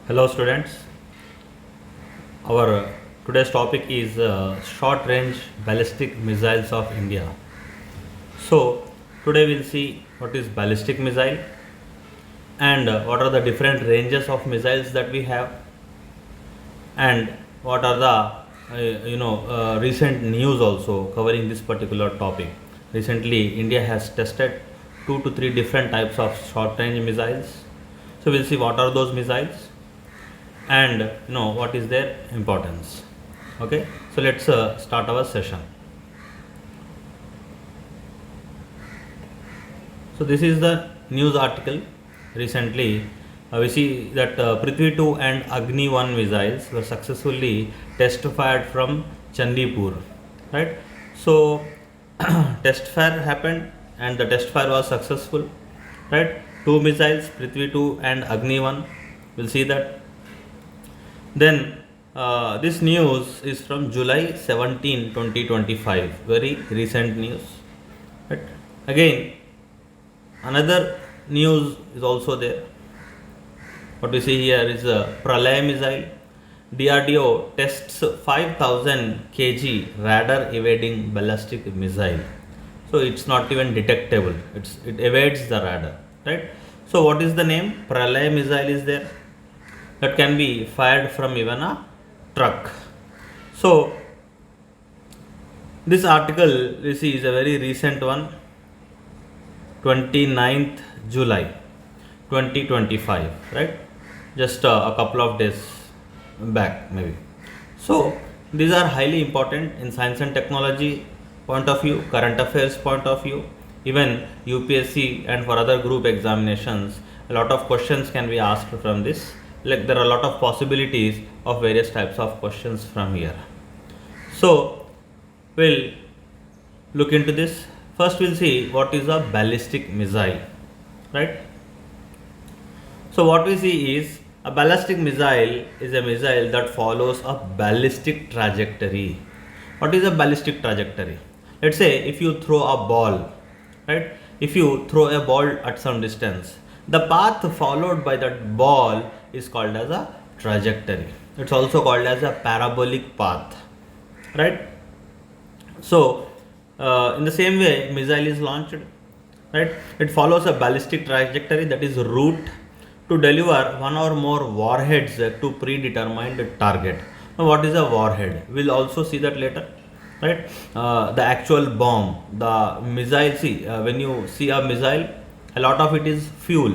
Hello students, our today's topic is short range ballistic missiles of India. So today we'll see what is ballistic missile and what are the different ranges of missiles that we have, and what are the recent news also covering this particular topic. Recently India has tested 2 to 3 different types of short range missiles. So we'll see what are those missiles and what is their importance. Okay, so let's start our session. So this is the news article. Recently we see that Prithvi 2 and Agni 1 missiles were successfully test fired from Chandipur, right? So test fire happened and the test fire was successful, right? Two missiles, Prithvi 2 and Agni 1. We'll see that. Then this news is from July 17, 2025, very recent news. Right? Again, another news is also there. What we see here is a Pralay missile. DRDO tests 5000 kg radar evading ballistic missile. So it's not even detectable. It evades the radar. Right? So what is the name? Pralay missile is there. That can be fired from even a truck. So this article you see is a very recent one, 29th July 2025, right? Just a couple of days back maybe. So these are highly important in science and technology point of view, current affairs point of view, even UPSC and for other group examinations. A lot of questions can be asked from this. Like there are a lot of possibilities of various types of questions from here. So we'll look into this. First we'll see what is a ballistic missile, right? So what we see is a ballistic missile is a missile that follows a ballistic trajectory. What is a ballistic trajectory? Let's say if you throw a ball, right? If you throw a ball at some distance, the path followed by that ball is called as a trajectory. It's also called as a parabolic path, right? So in the same way missile is launched, right? It follows a ballistic trajectory, that is route, to deliver one or more warheads to predetermined target. Now what is a warhead? We'll also see that later, right? The actual bomb, the missile, see when you see a missile, a lot of it is fuel,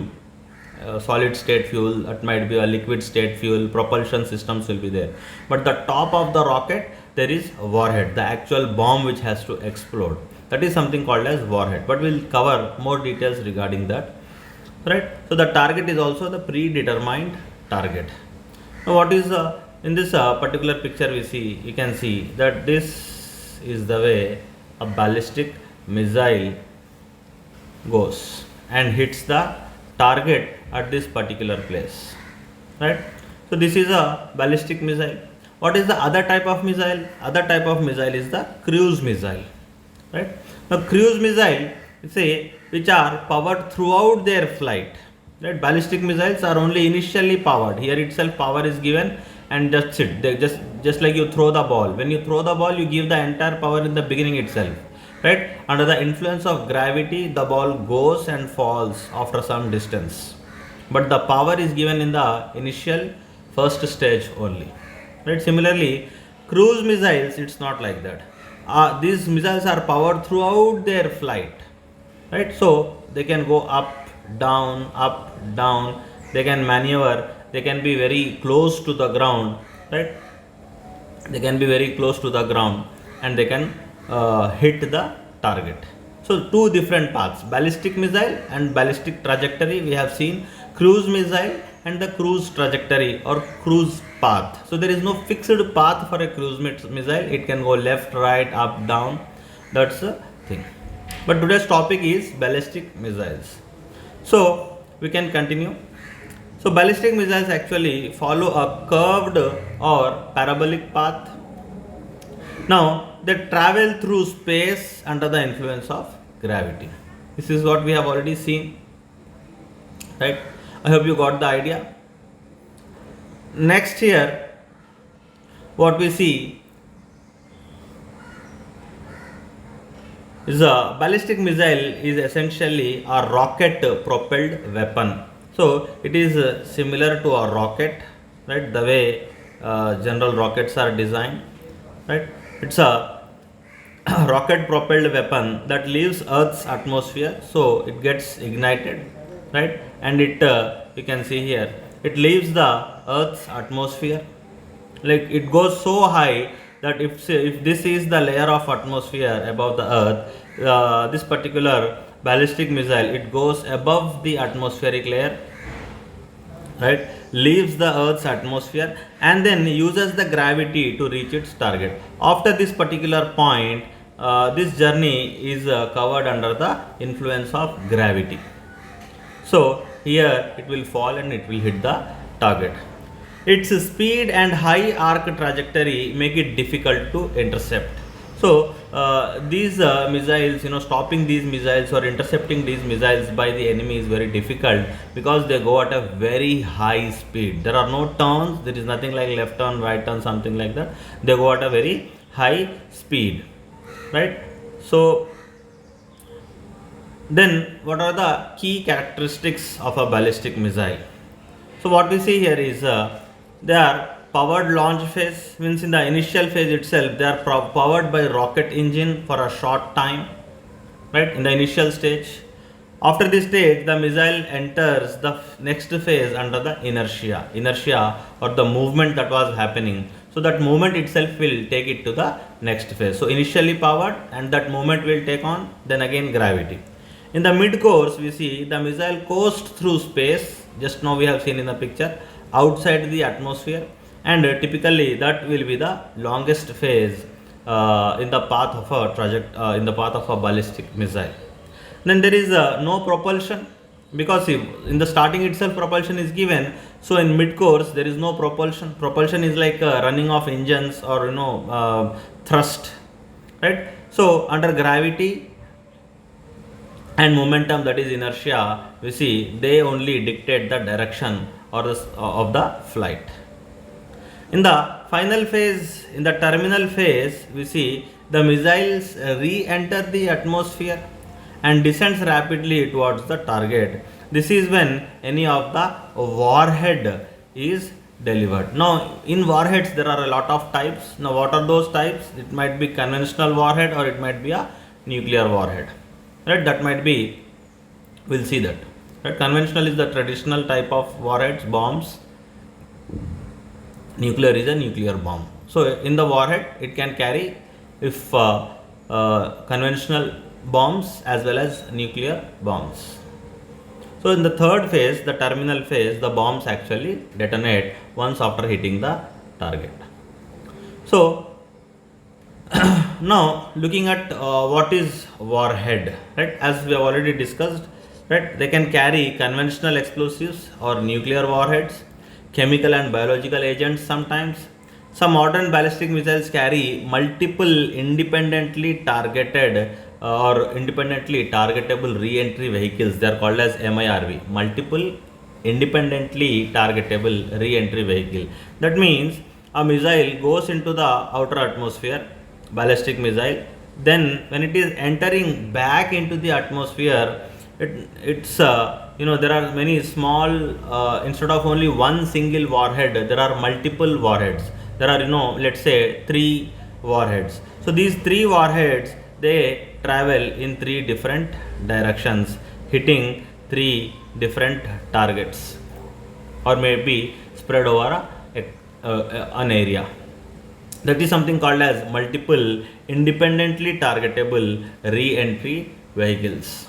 solid state fuel, it might be a liquid state fuel, propulsion systems will be there, but the top of the rocket there is a warhead, the actual bomb which has to explode, that is something called as warhead, but we'll cover more details regarding that, right? So the target is also the predetermined target. Now what is in this particular picture we see, you can see that this is the way a ballistic missile goes and hits the target at this particular place, right? So this is a ballistic missile. What is the other type of missile? Other type of missile is the cruise missile, right? Now cruise missile, say, which are powered throughout their flight, right? Ballistic missiles are only initially powered. Here itself power is given and that's it. They just like you throw the ball. When you throw the ball, you give the entire power in the beginning itself, right? Under the influence of gravity, the ball goes and falls after some distance, but the power is given in the initial first stage only, right? Similarly, cruise missiles, it's not like that. These missiles are powered throughout their flight, right? So they can go up down, they can maneuver, they can be very close to the ground, right? They can be very close to the ground and they can hit the target. So two different paths, ballistic missile and ballistic trajectory we have seen, cruise missile and the cruise trajectory or cruise path. So there is no fixed path for a cruise missile, it can go left, right, up, down, that's the thing. But today's topic is ballistic missiles. So we can continue. So ballistic missiles actually follow a curved or parabolic path. Now they travel through space under the influence of gravity. This is what we have already seen, right? I hope you got the idea. Next here, what we see is a ballistic missile is essentially a rocket propelled weapon. So it is similar to a rocket, right? The way general rockets are designed, right? It's a rocket propelled weapon that leaves Earth's atmosphere, so it gets ignited, right? And it you can see here, it leaves the Earth's atmosphere, like it goes so high that if this is the layer of atmosphere above the Earth, this particular ballistic missile, it goes above the atmospheric layer, right, leaves the Earth's atmosphere and then uses the gravity to reach its target. After this particular point, this journey is covered under the influence of gravity. So here it will fall and it will hit the target. Its speed and high arc trajectory make it difficult to intercept. So these missiles, stopping these missiles or intercepting these missiles by the enemy is very difficult because they go at a very high speed. There are no turns. There is nothing like left turn, right turn, something like that. They go at a very high speed, right? So then, what are the key characteristics of a ballistic missile? So what we see here is they are powered launch phase, means in the initial phase itself they are powered by rocket engine for a short time, right, in the initial stage. After this stage, the missile enters the next phase under the inertia or the movement that was happening. So that movement itself will take it to the next phase. So initially powered, and that movement will take on then again gravity. In the mid course, we see the missile coasts through space, just now we have seen in the picture, outside the atmosphere, and typically that will be the longest phase in the path of a ballistic missile. Then there is no propulsion, because in the starting itself propulsion is given. So in mid course there is no propulsion. Propulsion is like running of engines or thrust, right? So under gravity and momentum, that is inertia, we see they only dictate the direction or of the flight. In the final phase, in the terminal phase, we see the missiles re-enter the atmosphere and descends rapidly towards the target. This is when any of the warhead is delivered. Now in warheads there are a lot of types. Now what are those types? It might be conventional warhead or it might be a nuclear warhead, right? That might be, we'll see that, right? Conventional is the traditional type of warheads, bombs. Nuclear is a nuclear bomb. So in the warhead it can carry if conventional bombs as well as nuclear bombs. So in the third phase, the terminal phase, the bombs actually detonate once after hitting the target. So now looking at what is warhead, right? As we have already discussed, right? They can carry conventional explosives or nuclear warheads, chemical and biological agents sometimes. Some modern ballistic missiles carry multiple independently targeted or independently targetable re-entry vehicles. They are called as MIRV, multiple independently targetable re-entry vehicle. That means a missile goes into the outer atmosphere, ballistic missile, then when it is entering back into the atmosphere, it's there are many small, instead of only one single warhead, there are multiple warheads. There are let's say 3 warheads. So these 3 warheads, they travel in 3 different directions, hitting 3 different targets, or maybe spread over an area. That is something called as multiple independently targetable re-entry vehicles,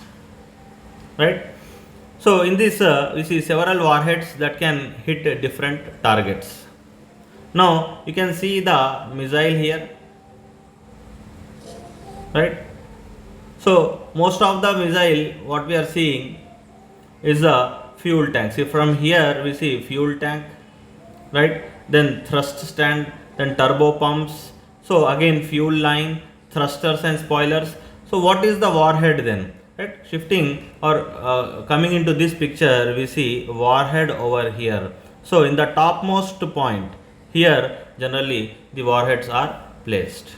right? So in this we see several warheads that can hit different targets. Now you can see the missile here, right? So most of the missile, what we are seeing is a fuel tank. See, from here we see fuel tank, right? Then thrust stand, then turbo pumps. So again fuel line, thrusters and spoilers. So what is the warhead then? Right? Shifting or coming into this picture, we see warhead over here. So in the topmost point here generally the warheads are placed,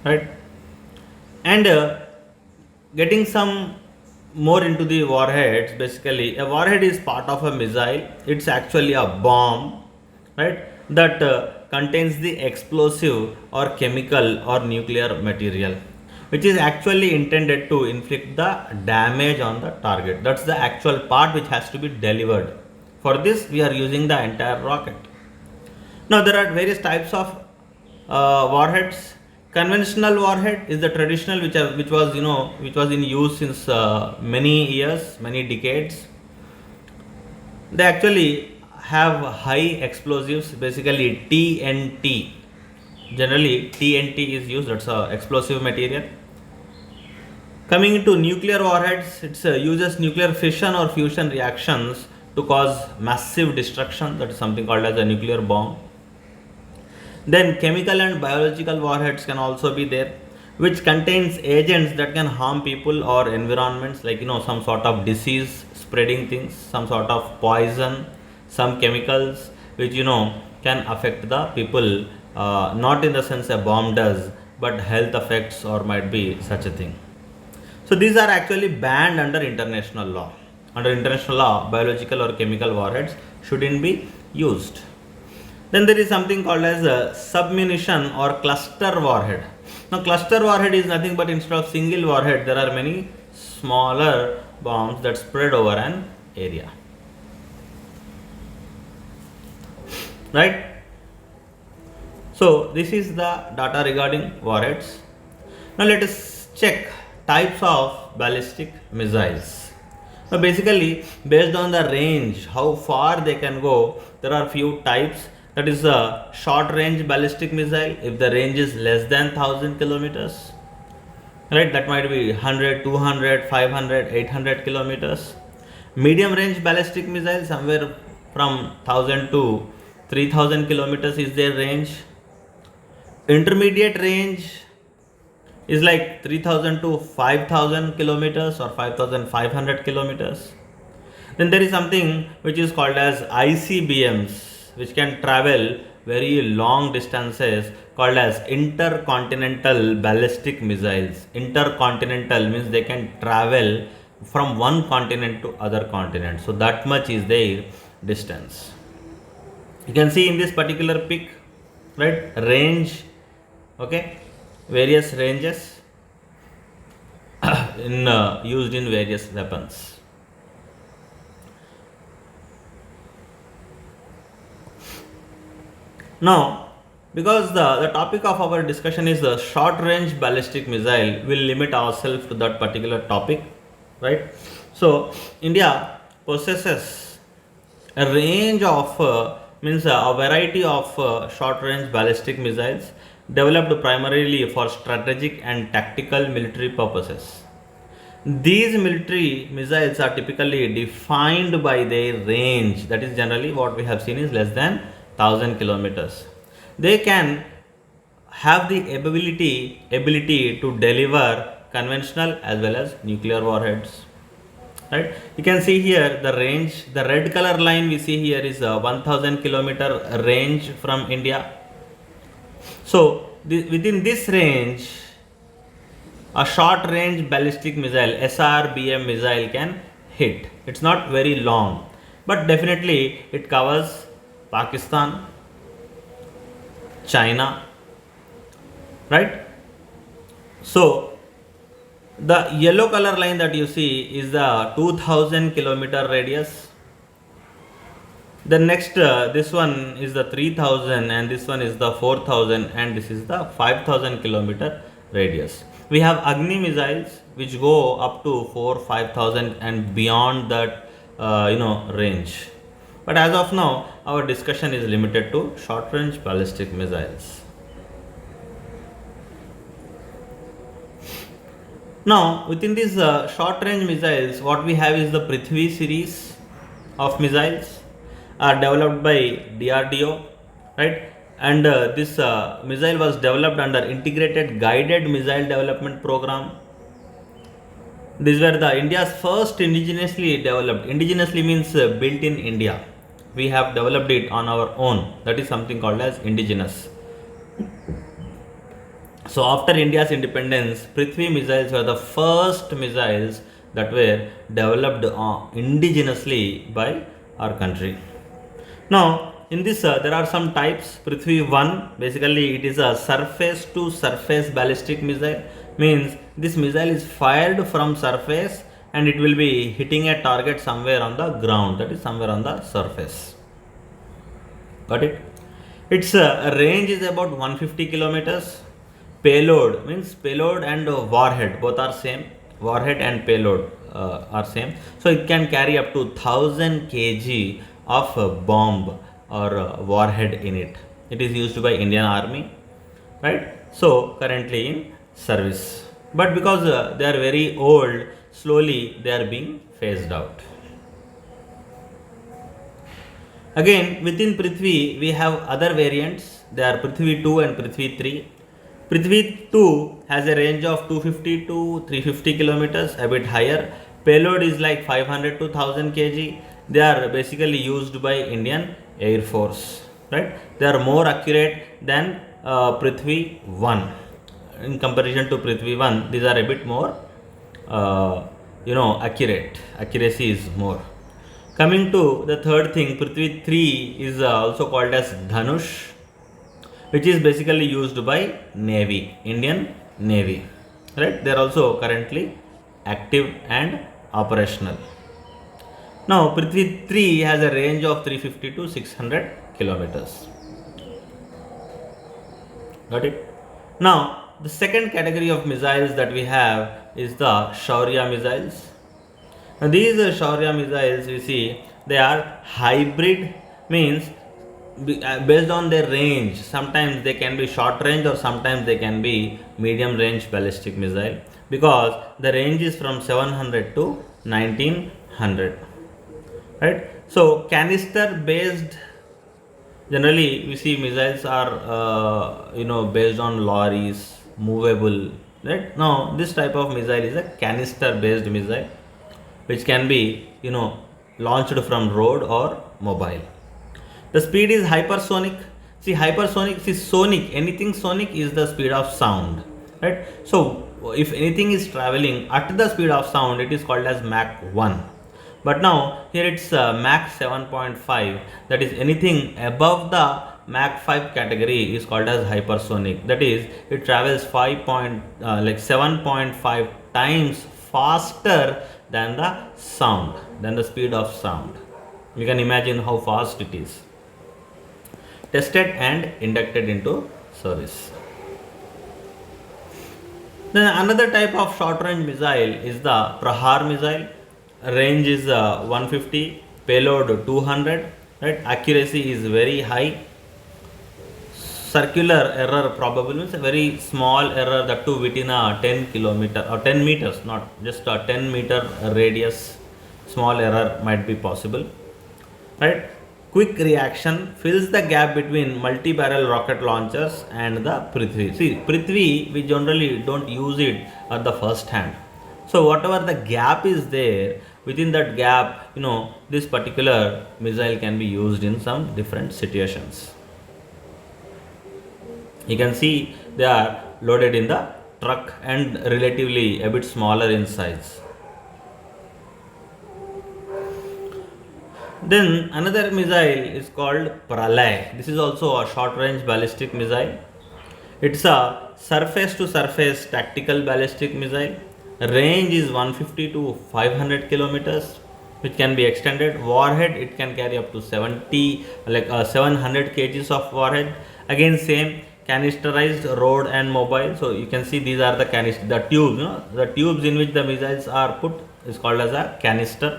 right? And getting some more into the warheads, basically a warhead is part of a missile. It's actually a bomb, right, that contains the explosive or chemical or nuclear material which is actually intended to inflict the damage on the target. That's the actual part which has to be delivered. For this we are using the entire rocket. Now there are various types of warheads. Conventional warhead is the traditional which was in use since many years, many decades. They actually have high explosives, basically TNT. Generally TNT is used, that's a explosive material. Coming into nuclear warheads, it uses nuclear fission or fusion reactions to cause massive destruction, that is something called as a nuclear bomb. Then chemical and biological warheads can also be there, which contains agents that can harm people or environments, like some sort of disease spreading things, some sort of poison, some chemicals which can affect the people, not in the sense a bomb does, but health effects or might be such a thing. So these are actually banned under international law. Under international law, biological or chemical warheads shouldn't be used. Then there is something called as a submunition or cluster warhead. Now cluster warhead is nothing but instead of single warhead, there are many smaller bombs that spread over an area. Right? So this is the data regarding warheads. Now let us check types of ballistic missiles. Now basically based on the range, how far they can go, there are few types. That is a short range ballistic missile if the range is less than 1000 kilometers, right? That might be 100, 200, 500, 800 kilometers. Medium range ballistic missile somewhere from 1000 to 3000 kilometers is their range. Intermediate range is like 3000 to 5000 kilometers or 5500 kilometers. Then there is something which is called as ICBMs, which can travel very long distances, called as intercontinental ballistic missiles. Intercontinental means they can travel from one continent to other continent. So that much is their distance. You can see in this particular pic, right, range, okay, various ranges used in various weapons. Now, because the topic of our discussion is the short range ballistic missile, we'll limit ourselves to that particular topic, right? So, India possesses a range of, a variety of short range ballistic missiles developed primarily for strategic and tactical military purposes. These military missiles are typically defined by their range, that is generally what we have seen is less than 1000 kilometers. They can have the ability to deliver conventional as well as nuclear warheads, right? You can see here the range, the red color line we see here is a 1000 kilometer range from India. So within this range, a short range ballistic missile, SRBM missile, can hit. It's not very long, but definitely it covers Pakistan, China, right? So the yellow color line that you see is the 2000 kilometer radius. The next this one is the 3000 and this one is the 4000 and this is the 5000 kilometer radius. We have Agni missiles which go up to 4-5000 and beyond that range. But as of now, our discussion is limited to short range ballistic missiles. Now, within these short range missiles, what we have is the Prithvi series of missiles developed by DRDO, right? And this missile was developed under Integrated Guided Missile Development Program. These were the India's first indigenously developed. Indigenously means built in India. We have developed it on our own. That is something called as indigenous. So after India's independence, Prithvi missiles were the first missiles that were developed indigenously by our country. Now, in this, there are some types. Prithvi 1, basically, it is a surface to surface ballistic missile. Means this missile is fired from surface and it will be hitting a target somewhere on the ground, that is, somewhere on the surface. Got it? Its range is about 150 kilometers. Payload means payload and warhead both are same. Warhead and payload are same. So it can carry up to 1000 kg of bomb or warhead in it. It is used by Indian Army, right? So currently in service. But because they are very old, slowly they are being phased out. Again, within Prithvi, we have other variants. They are Prithvi 2 and Prithvi 3. Prithvi 2 has a range of 250 to 350 kilometers, a bit higher. Payload is like 500 to 1000 kg. They are basically used by Indian Air Force, right? They are more accurate than Prithvi 1. In comparison to Prithvi 1, these are a bit more, accurate. Accuracy is more. Coming to the third thing, Prithvi 3 is also called as Dhanush, which is basically used by Navy, Indian Navy, right? They are also currently active and operational. Now, Prithvi 3 has a range of 350 to 600 kilometers. Got it? Now, the second category of missiles that we have is the Shaurya missiles. Now, these Shaurya missiles, we see, they are hybrid, means based on their range. Sometimes they can be short range or sometimes they can be medium range ballistic missile, because the range is from 700 to 1900, right? So canister based, generally we see missiles are based on lorries, movable, right? Now this type of missile is a canister based missile, which can be launched from road or mobile. The speed is hypersonic. See, hypersonic, see, sonic, anything sonic is the speed of sound, right? So if anything is traveling at the speed of sound, it is called as Mach 1. But now here it's Mach 7.5, that is anything above the Mach 5 category is called as hypersonic. That is, it travels 7.5 times faster than the sound, than the speed of sound. You can imagine how fast it is. Tested and inducted into service. Then another type of short range missile is the Prahar missile. Range is 150, payload 200, right? Accuracy is very high. Circular error probable means a very small error, that too within a 10 kilometer or 10 meters, not just a 10 meter radius. Small error might be possible, right? Quick reaction fills the gap between multi-barrel rocket launchers and the Prithvi. See, Prithvi, we generally don't use it at the first hand. So whatever the gap is there, within that gap, this particular missile can be used in some different situations. You can see they are loaded in the truck and relatively a bit smaller in size. Then another missile is called Pralay. This is also a short range ballistic missile. It's a surface to surface tactical ballistic missile. Range is 150 to 500 kilometers, which can be extended. Warhead, it can carry up to 700 kgs of warhead. Again, same, canisterized, road and mobile. So you can see these are the tubes. The tubes in which the missiles are put is called as a canister.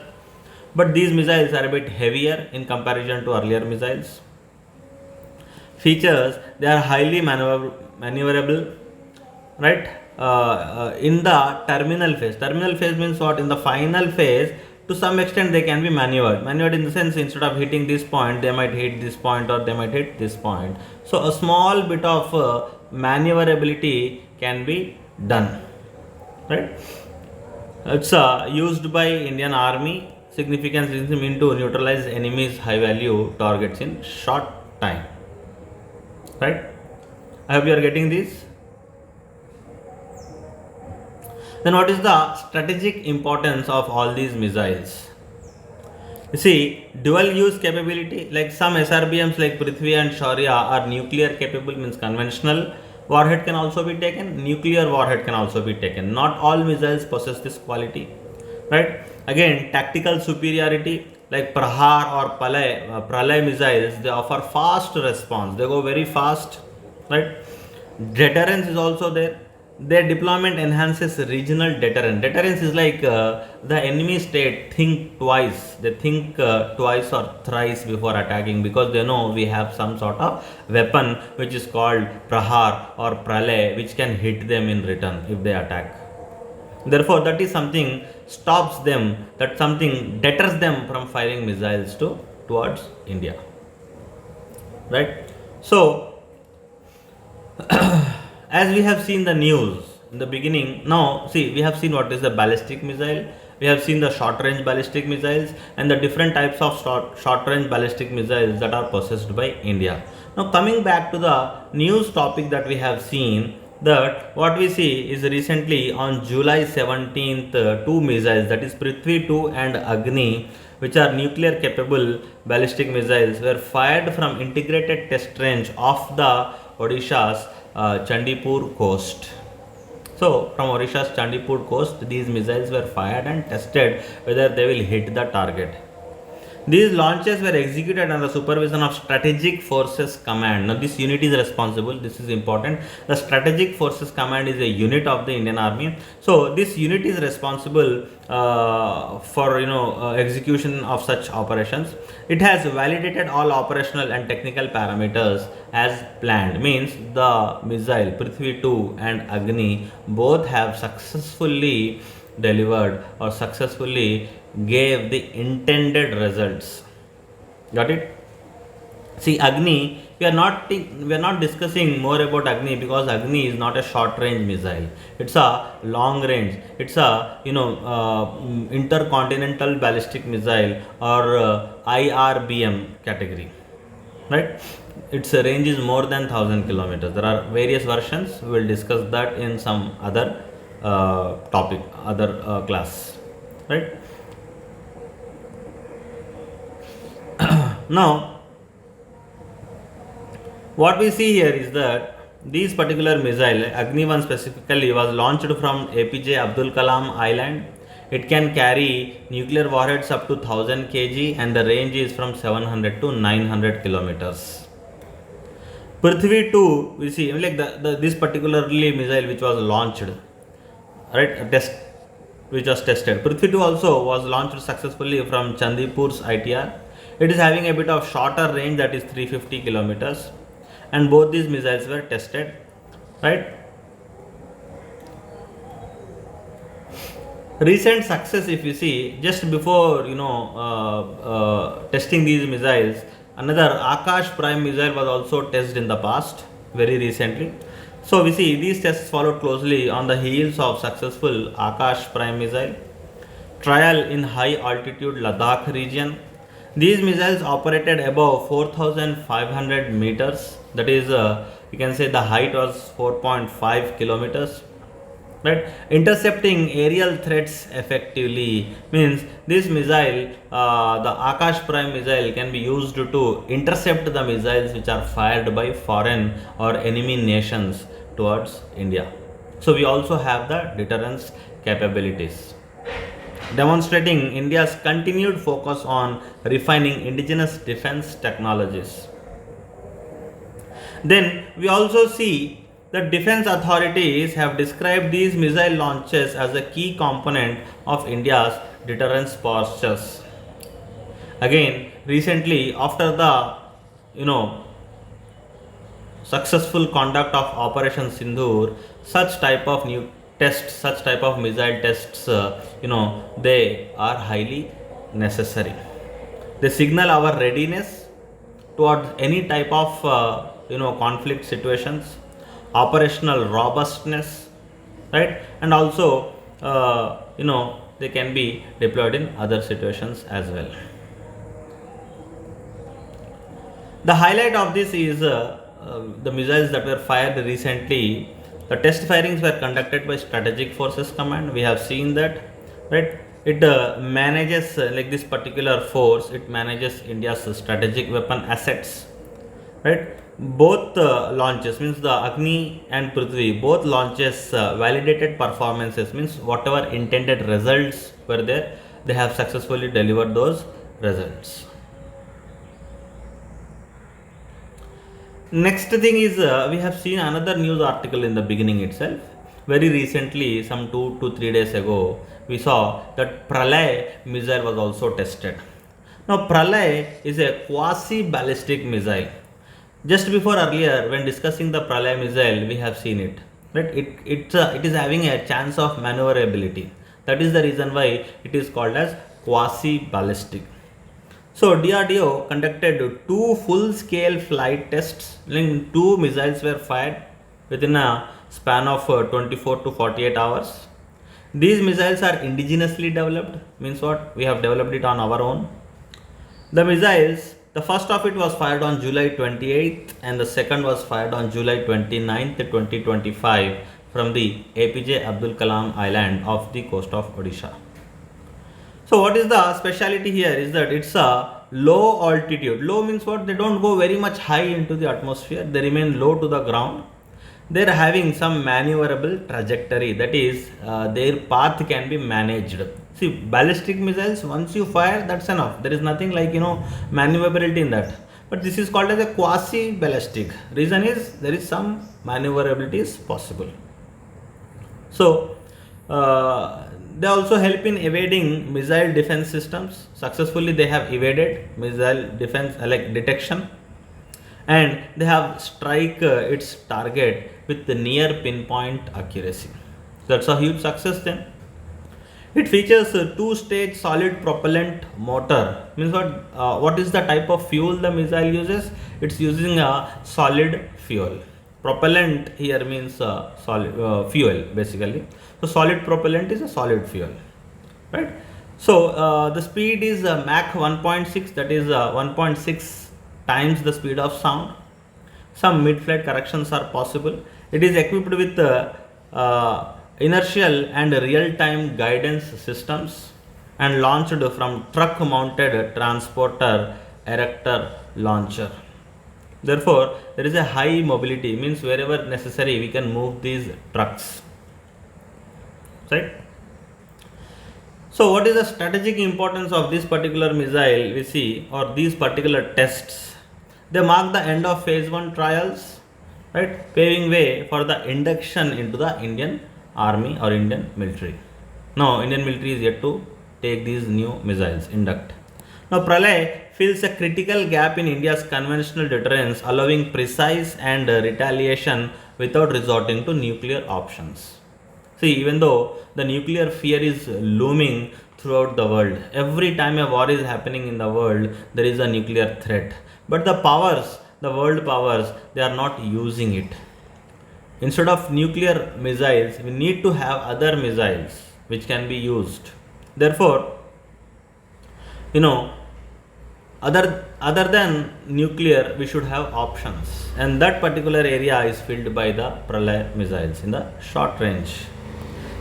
But these missiles are a bit heavier in comparison to earlier missiles. Features, they are highly maneuverable, right? In the terminal phase. Terminal phase means what? In the final phase, to some extent they can be maneuvered. Maneuvered in the sense, instead of hitting this point, they might hit this point or they might hit this point. So a small bit of maneuverability can be done, right? It's used by Indian Army. Significance is mean to neutralize enemies' high-value targets in short time. Right? I hope you are getting this. Then, what is the strategic importance of all these missiles? You see, dual use capability, like some SRBMs like Prithvi and Shaurya are nuclear capable, means conventional warhead can also be taken, nuclear warhead can also be taken. Not all missiles possess this quality, right? Again, tactical superiority, like Prahar or Pralay missiles, they offer fast response, they go very fast, right? Deterrence is also there. Their deployment enhances regional deterrence. Deterrence is like the enemy state think twice. They think twice or thrice before attacking, because they know we have some sort of weapon which is called Prahar or Pralay, which can hit them in return if they attack. Therefore, that is something stops them, that something deters them from firing missiles towards India. Right? So, as we have seen the news in the beginning, now see, we have seen what is the ballistic missile, we have seen the short range ballistic missiles and the different types of short range ballistic missiles that are possessed by India. Now coming back to the news topic that we have seen, that what we see is recently on July 17th, two missiles, that is Prithvi 2 and Agni, which are nuclear capable ballistic missiles, were fired from integrated test range of the Odisha's Chandipur coast. So, from Odisha's Chandipur coast, these missiles were fired and tested whether they will hit the target. These launches were executed under the supervision of Strategic Forces Command. Now, this unit is responsible. This is important. The Strategic Forces Command is a unit of the Indian Army. So, this unit is responsible for execution of such operations. It has validated all operational and technical parameters as planned. Means the missile Prithvi 2 and Agni both have successfully delivered or successfully gave the intended results. Got it? See, Agni, we are not discussing more about Agni, because Agni is not a short range missile. It's a long range. It's a intercontinental ballistic missile, or IRBM category. Right? Its range is more than 1,000 kilometers. There are various versions. We will discuss that in some other topic, other class. Right? Now, what we see here is that these particular missile, Agni 1 specifically, was launched from APJ Abdul Kalam Island. It can carry nuclear warheads up to 1000 kg and the range is from 700 to 900 kilometers. Prithvi 2, we see like this particularly missile which was launched, right, which was tested. Prithvi 2 also was launched successfully from Chandipur's ITR. It is having a bit of shorter range, that is 350 kilometers, and both these missiles were tested, right? Recent success, if you see, just before testing these missiles, another Akash Prime missile was also tested in the past, very recently. So we see these tests followed closely on the heels of successful Akash Prime missile trial in high altitude Ladakh region. These missiles operated above 4,500 meters, that is, you can say the height was 4.5 kilometers. Right? Intercepting aerial threats effectively, means this missile, the Akash Prime missile, can be used to intercept the missiles which are fired by foreign or enemy nations towards India. So we also have the deterrence capabilities, demonstrating India's continued focus on refining indigenous defense technologies. Then we also see that defense authorities have described these missile launches as a key component of India's deterrence postures. Again, recently, after the successful conduct of Operation Sindoor, such type of new tests, such type of missile tests, they are highly necessary. They signal our readiness towards any type of conflict situations, operational robustness, right, and also they can be deployed in other situations as well. The highlight of this is the missiles that were fired recently. The test firings were conducted by Strategic Forces Command. We have seen that, right? It manages like this particular force. It manages India's strategic weapon assets, right? Both launches, means the Agni and Prithvi, both launches validated performances, means whatever intended results were there, they have successfully delivered those results. Next thing is we have seen another news article in the beginning itself. Very recently, some 2 to 3 days ago, we saw that Pralay missile was also tested. Now, Pralay is a quasi-ballistic missile. Just before earlier, when discussing the Pralay missile, we have seen it. Right? It is having a chance of maneuverability. That is the reason why it is called as quasi-ballistic. So DRDO conducted 2 full-scale flight tests. 2 missiles were fired within a span of 24 to 48 hours. These missiles are indigenously developed, means what? We have developed it on our own. The missiles, the first of it was fired on July 28th and the second was fired on July 29th, 2025 from the APJ Abdul Kalam Island off the coast of Odisha. So what is the speciality here is that it's a low altitude. Low means what? They don't go very much high into the atmosphere. They remain low to the ground. They are having some maneuverable trajectory. That is, their path can be managed. See, ballistic missiles, once you fire, that's enough. There is nothing like, maneuverability in that. But this is called as a quasi-ballistic. Reason is, there is some maneuverability is possible. So, they also help in evading missile defense systems. Successfully, they have evaded missile defense like detection, and they have strike its target with the near pinpoint accuracy. That's a huge success then. It features a 2-stage solid propellant motor. Means what? What is the type of fuel the missile uses? It's using a solid fuel. Propellant here means solid fuel basically. So solid propellant is a solid fuel, right? So the speed is Mach 1.6, that is 1.6 times the speed of sound. Some mid-flight corrections are possible. It is equipped with inertial and real-time guidance systems and launched from truck-mounted transporter erector launcher. Therefore, there is a high mobility, means wherever necessary we can move these trucks. Right? So what is the strategic importance of this particular missile we see, or these particular tests? They mark the end of phase 1 trials, right, paving way for the induction into the Indian Army or Indian military. Now Indian military is yet to take these new missiles, induct. Now Pralay fills a critical gap in India's conventional deterrence, allowing precise and retaliation without resorting to nuclear options. See, even though the nuclear fear is looming throughout the world, every time a war is happening in the world, there is a nuclear threat. But the powers, the world powers, they are not using it. Instead of nuclear missiles, we need to have other missiles which can be used. Therefore, other than nuclear, we should have options. And that particular area is filled by the Pralay missiles in the short range.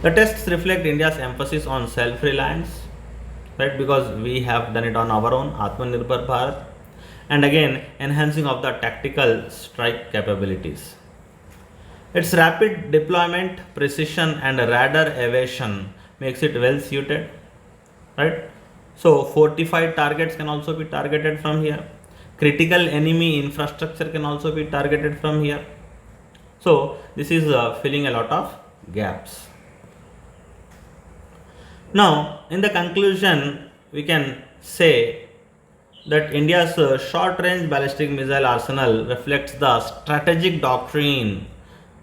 The tests reflect India's emphasis on self-reliance, right? Because we have done it on our own, Atmanirbhar Bharat, and again enhancing of the tactical strike capabilities. Its rapid deployment, precision, and radar evasion makes it well suited, right? So fortified targets can also be targeted from here. Critical enemy infrastructure can also be targeted from here. So this is filling a lot of gaps. Now, in the conclusion, we can say that India's short-range ballistic missile arsenal reflects the strategic doctrine,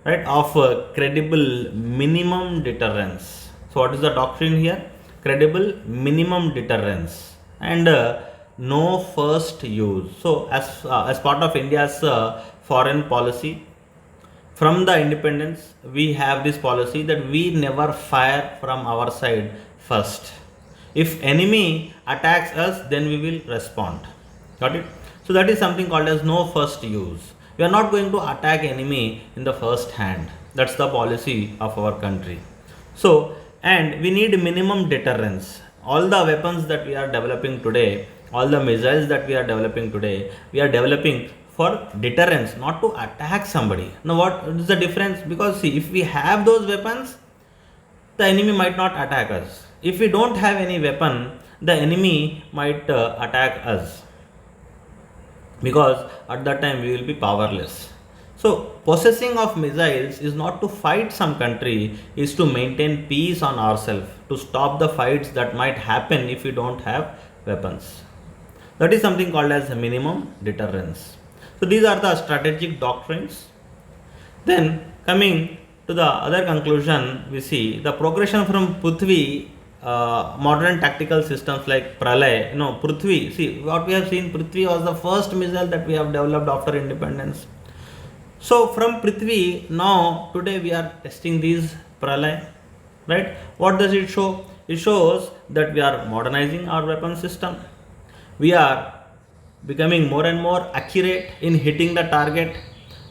right, of credible minimum deterrence. So, what is the doctrine here? Credible minimum deterrence and no first use. So, as part of India's foreign policy, from the independence, we have this policy that we never fire from our side first. If enemy attacks us, then we will respond. Got it? So that is something called as no first use. We are not going to attack enemy in the first hand. That's the policy of our country. So, and we need minimum deterrence. All the weapons that we are developing today, all the missiles that we are developing today, we are developing for deterrence, not to attack somebody. Now, what is the difference? Because see, if we have those weapons, the enemy might not attack us. If we don't have any weapon, the enemy might attack us, because at that time we will be powerless. So possessing of missiles is not to fight some country, is to maintain peace on ourselves, to stop the fights that might happen if we don't have weapons. That is something called as a minimum deterrence. So these are the strategic doctrines. Then coming to the other conclusion, we see the progression from Prithvi, modern tactical systems like Pralay, Prithvi, see what we have seen, Prithvi was the first missile that we have developed after independence. So from Prithvi, now today we are testing these Pralay, right? What does it show? It shows that we are modernizing our weapon system. We are becoming more and more accurate in hitting the target.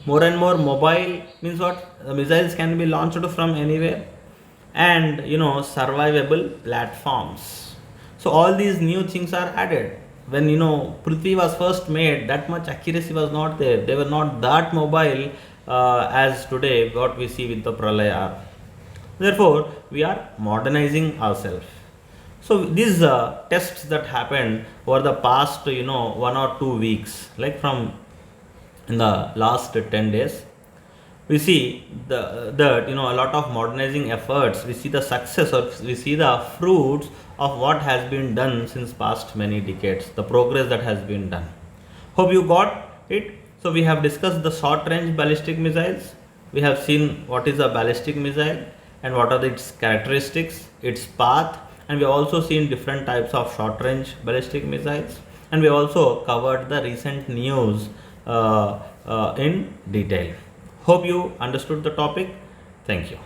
More and more mobile, means what? The missiles can be launched from anywhere, and survivable platforms. So all these new things are added. When Prithvi was first made, that much accuracy was not there. They were not that mobile as today what we see with the Pralay are. Therefore, we are modernizing ourselves. So these tests that happened over the past 1 or 2 weeks, like from in the last 10 days, we see that a lot of modernizing efforts, we see the success, or we see the fruits of what has been done since past many decades, the progress that has been done. Hope you got it. So we have discussed the short range ballistic missiles. We have seen what is a ballistic missile and what are its characteristics, its path, and we have also seen different types of short range ballistic missiles, and we also covered the recent news in detail. Hope you understood the topic. Thank you.